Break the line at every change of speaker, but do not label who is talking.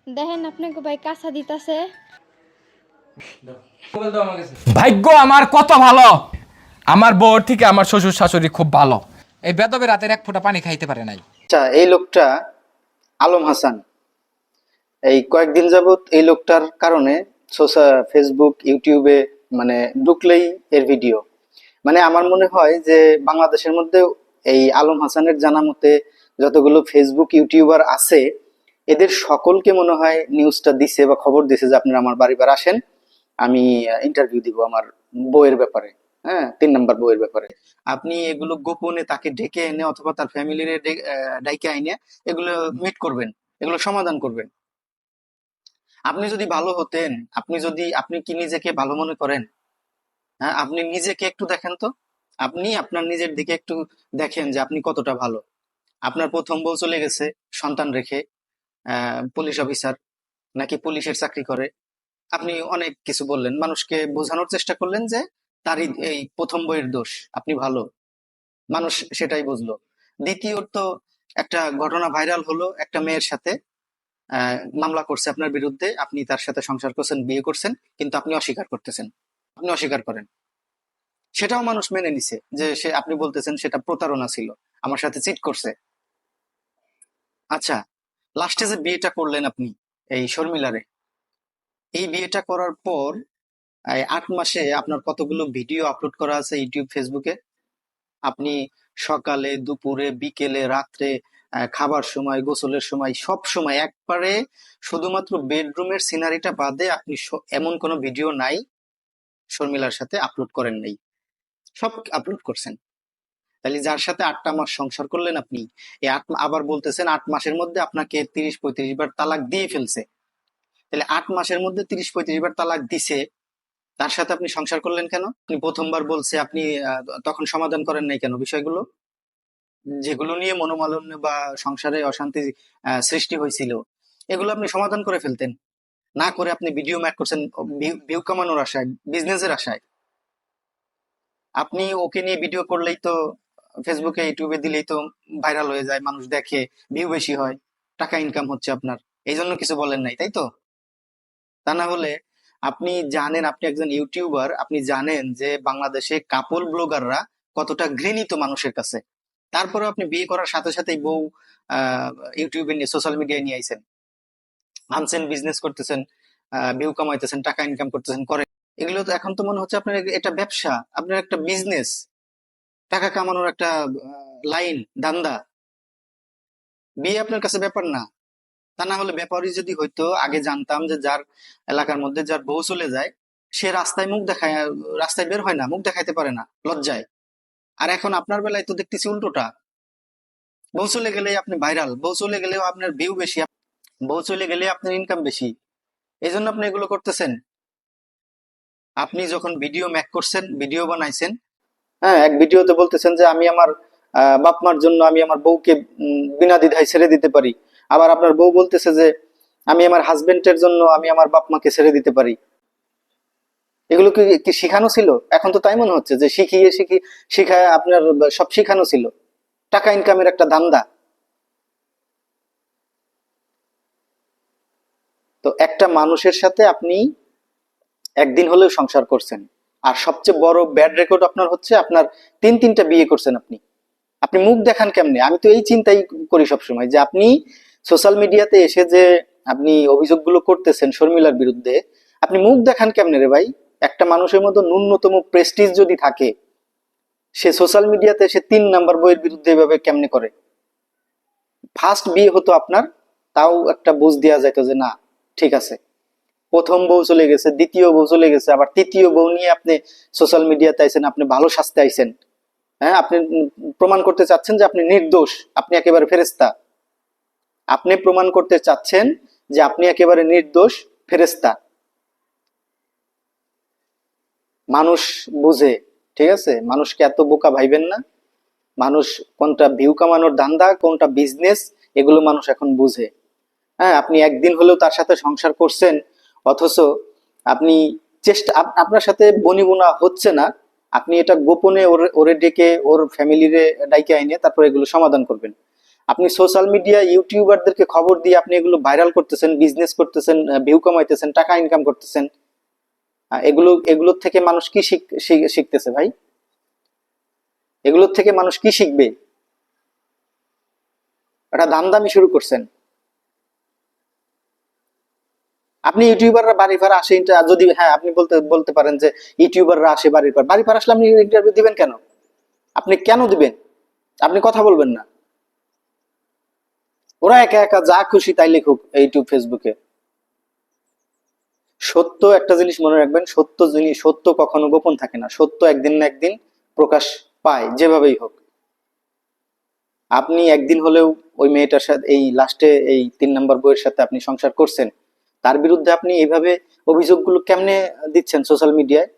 দেখেন আপনাকে ভাই কাঁচা দিতাছে।
ভাগ্য আমার কত ভালো, আমার বউর থেকে আমার শ্বশুর শাশুড়ি খুব ভালো। এই বেদবে রাতের এক ফোঁটা পানি খাইতে পারে নাই।
আচ্ছা, এই লোকটা আলম হাসান, এই কয়েকদিন যাবত এই লোকটার কারণে ফেসবুক ইউটিউবে মানে ঢুকলেই এর ভিডিও। মানে আমার মনে হয় যে বাংলাদেশের মধ্যে এই আলম হাসানের জানা মতে যতগুলো ফেসবুক ইউটিউবার আছে এদের সকলকে মনে হয় নিউজটা দিছে বা খবর দিছে যে আপনারা আমার বাড়ি আসেন, আমি ইন্টারভিউ দিব আমার বউয়ের ব্যাপারে। হ্যাঁ, 3 নম্বর বউয়ের ব্যাপারে আপনি এগুলো গোপনে তাকে ডেকে এনে অথবা তার ফ্যামিলির ডাইকে আইনে এগুলো মিট করবেন, এগুলো সমাধান করবেন। আপনি যদি ভালো হতেন, আপনি কি নিজেকে ভালো মনে করেন? হ্যাঁ, আপনি নিজেকে একটু দেখেন তো। আপনি আপনার নিজের দিকে একটু দেখেন যে আপনি কতটা ভালো। আপনার প্রথম বউ চলে গেছে সন্তান রেখে, পুলিশ অফিসার, নাকি পুলিশের চাকরি করে। আপনি অনেক কিছু বললেন, মানুষকে বোঝানোর চেষ্টা করলেন যে তারই এই প্রথম বইয়ের দোষ, আপনি ভালো। মানুষ সেটাই বুঝলো। দ্বিতীয়ত, একটা ঘটনা ভাইরাল হলো, একটা মেয়ের সাথে মামলা করছে আপনার বিরুদ্ধে, আপনি তার সাথে সংসার করছেন, বিয়ে করছেন, কিন্তু আপনি অস্বীকার করতেছেন, আপনি অস্বীকার করেন। সেটাও মানুষ মেনে নিছে যে আপনি বলতেছেন সেটা প্রতারণা ছিল, আমার সাথে চিট করছে। আচ্ছা, লাস্টে যে বিয়েটা করলেন আপনি এই শর্মিলারে, এই বিয়েটা করার পর 8 মাসে আপনার কতগুলো ভিডিও আপলোড করা আছে ইউটিউব ফেসবুকে। আপনি সকালে, দুপুরে, বিকেলে, রাত্রে, খাবার সময়, গোসলের সময়, সব সময় একবারে শুধুমাত্র বেডরুমের সিনারিটা বাদে আপনি এমন কোনো ভিডিও নাই শর্মিলার সাথে আপলোড করেন নাই, সব আপলোড করছেন। তাহলে যার সাথে 8টা মাস সংসার করলেন আপনি, এই আবার বলতেছেন 8 মাসের মধ্যে আপনাকে 30-35 বার তালাক দিয়ে ফেলছে। তাহলে 8 মাসের মধ্যে 30-35 বার তালাক দিছে, তার সাথে আপনি সংসার করলেন কেন? আপনি প্রথমবার বলছে, আপনি তখন সমাধান করেন নাই কেন বিষয়গুলো, যেগুলো নিয়ে মনোমালিন্য বা সংসারে অশান্তি সৃষ্টি হয়েছিল, এগুলো আপনি সমাধান করে ফেলতেন। না করে আপনি ভিডিও মেক করছেন ভিউ কামানোর আশায়, বিজনেসের আশায়। আপনি ওকে নিয়ে ভিডিও করলেই তো, ফেসবুকে ইউটিউবে দিলেই তো ভাইরাল হয়ে যায়, মানুষ দেখে, ভিউ বেশি হয়, টাকা ইনকাম হচ্ছে আপনার, এই জন্য কিছু বলেন নাই, তাই তো? তা না হলে, আপনি জানেন আপনি একজন ইউটিউবার, আপনি জানেন যে বাংলাদেশে কাপল ব্লগাররা কতটা ঘৃণিত মানুষের কাছে। তারপরেও আপনি বিয়ে করার সাথে সাথেই বউ আহ ইউটিউবে নিয়ে, সোশ্যাল মিডিয়ায় নিয়ে আইছেন, আনছেন, বিজনেস করতেছেন, ভিউ কামাইতেছেন, টাকা ইনকাম করতেছেন, করেন। এগুলো তো এখন তো মনে হচ্ছে আপনার এটা ব্যবসা, আপনার একটা বিজনেস, টাকা কামানোর একটা লাইন, ধান্দা। বিয়ে আপনার কাছে ব্যাপার না। তা না হলে ব্যাপারই যদি হইতো, আগে জানতাম যে যার এলাকার মধ্যে যার বউ চলে যায়, সে রাস্তায় মুখ দেখায়, রাস্তায় বের হয় না, মুখ দেখাইতে পারে না লজ্জায়। আর এখন আপনার বেলায় তো দেখতেছি উল্টোটা, বউ চলে গেলেই আপনি ভাইরাল, বউ চলে গেলেও আপনার ভিউ বেশি, বউ চলে গেলে আপনার ইনকাম বেশি, এই জন্য আপনি এগুলো করতেছেন। আপনি যখন ভিডিও মেক করছেন, ভিডিও বানাইছেন, হ্যাঁ, এক ভিডিওতে বলতেছেন যে আমি আমার বাপ মার জন্য আমি আমার বউকে বিনা দ্বিধায় ছেড়ে দিতে পারি। আবার আপনার বউ বলতেছে যে আমি আমার হাজবেন্ডের জন্য আমি আমার বাপ মাকে ছেড়ে দিতে পারি। এগুলো কি কি শিখানো ছিল? এখন তো তাই মনে হচ্ছে যে শিখায় আপনার সব শিখানো ছিল, টাকা ইনকামের একটা ধান্দা। তো একটা মানুষের সাথে আপনি একদিন হলেও সংসার করছেন, আর সবচেয়ে বড় ব্যাড রেকর্ড আপনার হচ্ছে আপনার 3-3টা বিয়ে করছেন আপনি। আপনি মুখ দেখান কেমনে? আমি তো এই চিন্তাই করি সবসময় যে আপনি সোশ্যাল মিডিয়াতে এসে যে আপনি অভিযোগগুলো করতেছেন শর্মিলার বিরুদ্ধে, আপনি মুখ দেখান কেমনে রে ভাই? একটা মানুষের মতো ন্যূনতম প্রেস্টিজ যদি থাকে, সে সোশ্যাল মিডিয়াতে এসে 3 নাম্বার বইয়ের বিরুদ্ধে এভাবে কেমনে করে? ফার্স্ট বিয়ে হতো আপনার, তাও একটা বুঝ দেওয়া যাইতো যে না, ঠিক আছে, প্রথম বউ চলে গেছে, দ্বিতীয় বউ চলে গেছে, আবার তৃতীয় বউ নিয়ে আপনি সোশ্যাল মিডিয়াতে আইছেন, আপনি ভালো সাজতে আইছেন। হ্যাঁ, আপনি প্রমাণ করতে চাচ্ছেন যে আপনি নির্দোষ, আপনি একেবারে ফেরেশতা। আপনি প্রমাণ করতে চাচ্ছেন যে আপনি একেবারে নির্দোষ, ফেরেশতা। মানুষ বুঝে, ঠিক আছে? মানুষকে এত বোকা ভাইবেন না। মানুষ কোনটা ভিউ কামানোর ধান্দা, কোনটা বিজনেস, এগুলো মানুষ এখন বুঝে। হ্যাঁ, আপনি একদিন হলেও তার সাথে সংসার করছেন, অথচ আপনি আপনার সাথে বনিবনা হচ্ছে না, আপনি এটা গোপনে ওরে ডেকে ওর ফ্যামিলিরে ডাইকে আইনে তারপর এগুলো সমাধান করবেন। আপনি সোশ্যাল মিডিয়া ইউটিউবারদেরকে খবর দিয়ে আপনি এগুলো ভাইরাল করতেছেন, বিজনেস করতেছেন, ভিউ কামাইতেছেন, টাকা ইনকাম করতেছেন। এগুলোর থেকে মানুষ কি শিখতেছে ভাই? এগুলোর থেকে মানুষ কি শিখবে? একটা দামদামি শুরু করছেন। আপনি ইউটিউবাররা বাড়ি ভাড়া আসে, যদি হ্যাঁ আপনি বলতে পারেন যে ইউটিউবাররা আসে বাড়ির পর, বাড়ি ভাড়া আসলে আপনি ইন্টারভিউ দিবেন কেন? আপনি কেন দিবেন? আপনি কথা বলবেন না? ওরা একা একা যা খুশি তাই লিখুক ইউটিউব ফেসবুকে। সত্য একটা জিনিস মনে রাখবেন, সত্য কখনো গোপন থাকে না। সত্য একদিন না একদিন প্রকাশ পায়, যেভাবেই হোক। আপনি একদিন হলেও ওই মেয়েটার সাথে, এই লাস্টে এই 3 নম্বর বইয়ের সাথে আপনি সংসার করছেন, তার বিরুদ্ধে আপনি এইভাবে অভিযোগগুলো কেমনে দিচ্ছেন সোশ্যাল মিডিয়ায়?